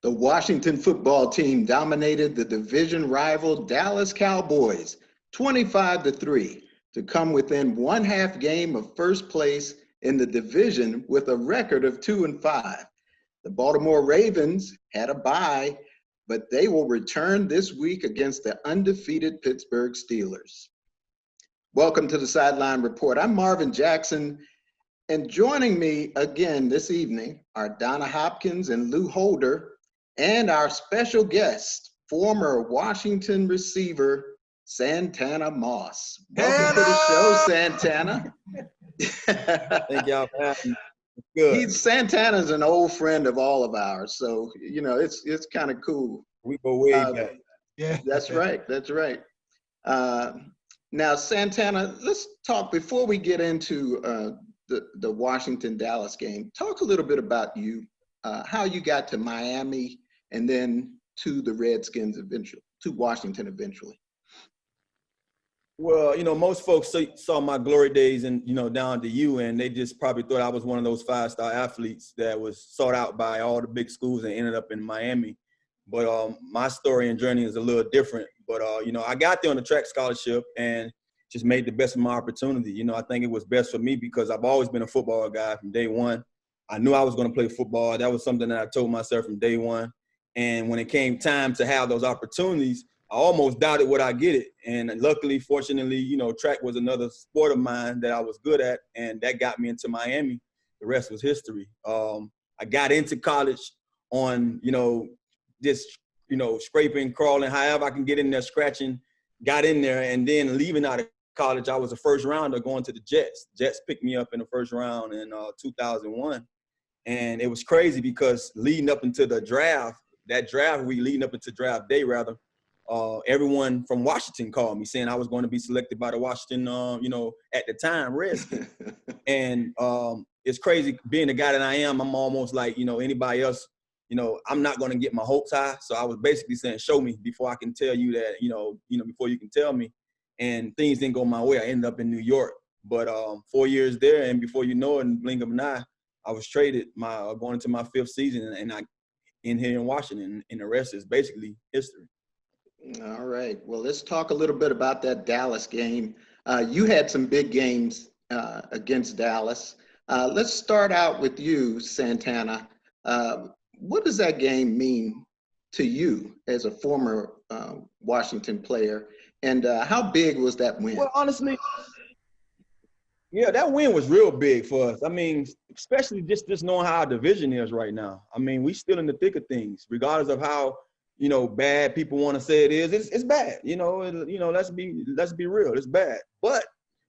The Washington football team dominated the division rival Dallas Cowboys 25-3 to come within one half game of first place in the division with a record of 2-5. The Baltimore Ravens had a bye, but they will return this week against the undefeated Pittsburgh Steelers. Welcome to the Sideline Report. I'm Marvin Jackson, and joining me again this evening are Donna Hopkins and Lou Holder, and our special guest, former Washington receiver, Santana Moss. Welcome to the show, Santana. Thank y'all for having me. Good. Santana's an old friend of all of ours, so it's kind of cool. We go way back. Yeah, that's right. That's right. Now, Santana, let's talk before we get into the Washington-Dallas game. Talk a little bit about you, how you got to Miami, and then to the Redskins eventually, to Washington eventually. Well, most folks saw my glory days and, down to you, and they just probably thought I was one of those five-star athletes that was sought out by all the big schools and ended up in Miami. But my story and journey is a little different. But, I got there on a track scholarship and just made the best of my opportunity. I think it was best for me because I've always been a football guy from day one. I knew I was going to play football. That was something that I told myself from day one. And when it came time to have those opportunities, I almost doubted would I get it. And luckily, fortunately, track was another sport of mine that I was good at, and that got me into Miami. The rest was history. I got into college on, just, scraping, crawling, however I can get in there, scratching, got in there, and then leaving out of college, I was a first rounder going to the Jets. Jets picked me up in the first round in 2001. And it was crazy because leading up into the draft, leading up into draft day, rather, everyone from Washington called me saying I was going to be selected by the Washington, at the time, Redskins. And it's crazy being the guy that I am. I'm almost like, anybody else, I'm not going to get my hopes high. So I was basically saying, show me before I can tell you that, before you can tell me. And things didn't go my way. I ended up in New York. But 4 years there, and before you know it, in the blink of an eye, I was traded going into my fifth season, and I in here in Washington, and the rest is basically history. All right. Well, let's talk a little bit about that Dallas game. You had some big games against Dallas. Let's start out with you, Santana. What does that game mean to you as a former Washington player? And how big was that win? Well, honestly, yeah, that win was real big for us. I mean, especially just knowing how our division is right now. I mean, we still in the thick of things, regardless of how, bad people want to say it is. It's bad. Let's be real. It's bad. But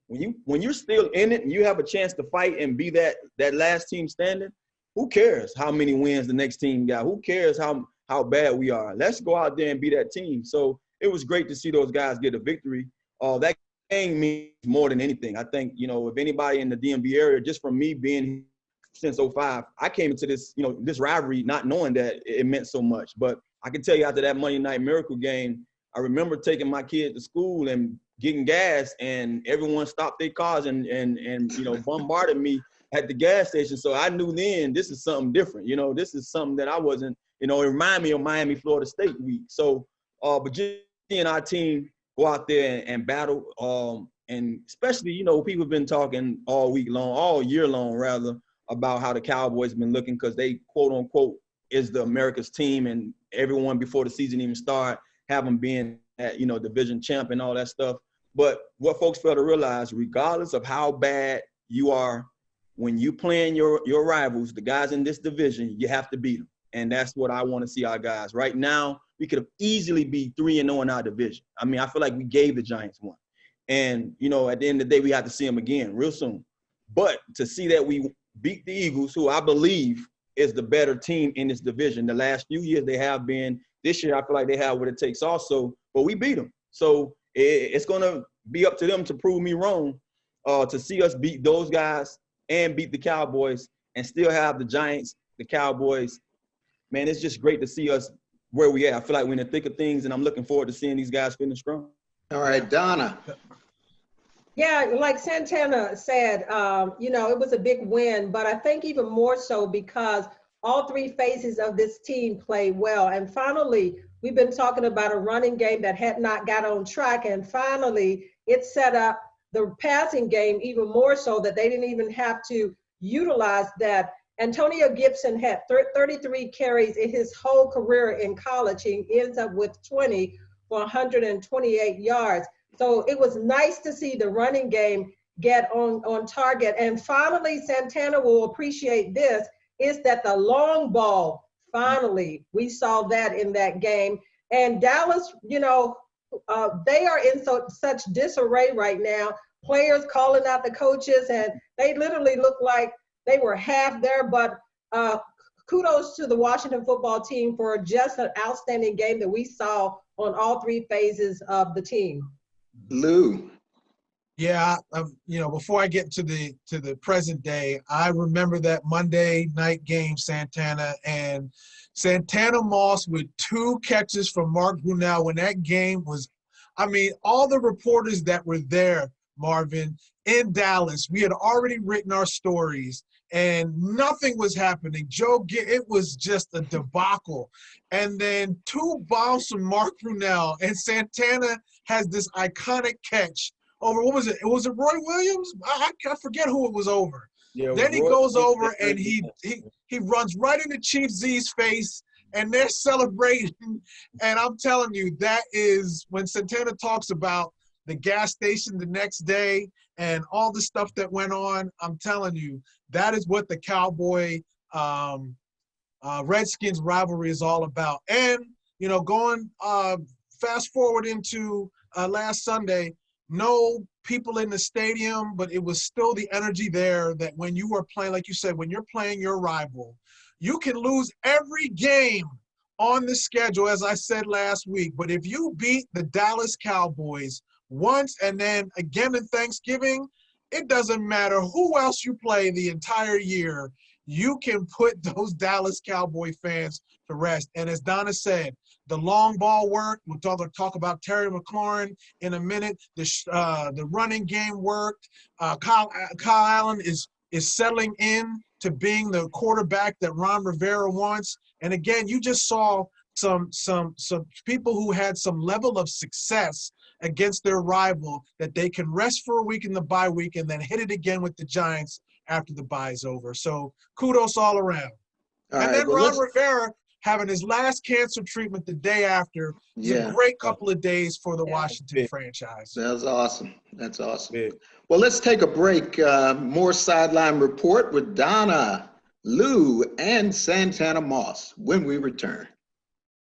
when you're still in it and you have a chance to fight and be that last team standing, who cares how many wins the next team got? Who cares how bad we are? Let's go out there and be that team. So it was great to see those guys get a victory. That game means more than anything. I think, if anybody in the DMV area, just from me being here since 2005, I came into this, this rivalry not knowing that it meant so much. But I can tell you after that Monday Night Miracle game, I remember taking my kid to school and getting gas, and everyone stopped their cars and bombarded me at the gas station. So I knew then this is something different. This is something that I wasn't, it reminded me of Miami, Florida State week. So, but just seeing our team go out there and battle, and especially, people have been talking all year long, rather, about how the Cowboys have been looking because they, quote unquote, is the America's team, and everyone before the season even started have them being at, division champ and all that stuff. But what folks fail to realize, regardless of how bad you are, when you playing your rivals, the guys in this division, you have to beat them. And that's what I want to see our guys. Right now, we could have easily be 3-0 in our division. I mean, I feel like we gave the Giants one. And, at the end of the day, we have to see them again real soon. But to see that we beat the Eagles, who I believe is the better team in this division. The last few years they have been. This year I feel like they have what it takes also. But we beat them. So it's going to be up to them to prove me wrong, to see us beat those guys and beat the Cowboys and still have the Giants, the Cowboys. Man, it's just great to see us where we at. I feel like we're in the thick of things, and I'm looking forward to seeing these guys finish strong. All right, Donna. Yeah, like Santana said, it was a big win, but I think even more so because all three phases of this team played well. And finally, we've been talking about a running game that had not got on track. And finally, it set up the passing game even more so that they didn't even have to utilize that. Antonio Gibson had 33 carries in his whole career in college. He ends up with 20 for 128 yards. So it was nice to see the running game get on target. And finally, Santana will appreciate this, is that the long ball, finally, we saw that in that game. And Dallas, they are in such disarray right now. Players calling out the coaches, and they literally look like they were half there. But kudos to the Washington football team for just an outstanding game that we saw on all three phases of the team. Lou. Yeah, before I get to the present day, I remember that Monday night game, Santana Moss with 2 catches from Mark Brunell when that game was, all the reporters that were there, Marvin, in Dallas, we had already written our stories and nothing was happening. It was just a debacle. And then 2 bombs from Mark Brunell, and Santana has this iconic catch over, what was it? Was it Roy Williams? I forget who it was over. Yeah, then he goes over and he runs right into Chief Z's face, and they're celebrating. And I'm telling you, that is when Santana talks about the gas station the next day and all the stuff that went on. I'm telling you, that is what the Cowboy Redskins rivalry is all about. And, going fast forward into last Sunday, no people in the stadium, but it was still the energy there that when you were playing, like you said, when you're playing your rival, you can lose every game on the schedule, as I said last week. But if you beat the Dallas Cowboys once and then again in Thanksgiving, it doesn't matter who else you play the entire year, you can put those Dallas Cowboy fans to rest. And as Donna said, the long ball worked. We'll talk about Terry McLaurin in a minute. The running game worked. Kyle Allen is settling in to being the quarterback that Ron Rivera wants. And again, you just saw some people who had some level of success against their rival, that they can rest for a week in the bye week and then hit it again with the Giants after the bye is over. So kudos all around. Then Ron Rivera having his last cancer treatment the day after. It's a great couple of days for the Washington franchise. That's awesome. That's awesome. Well, let's take a break. More Sideline Report with Donna, Lou, and Santana Moss when we return.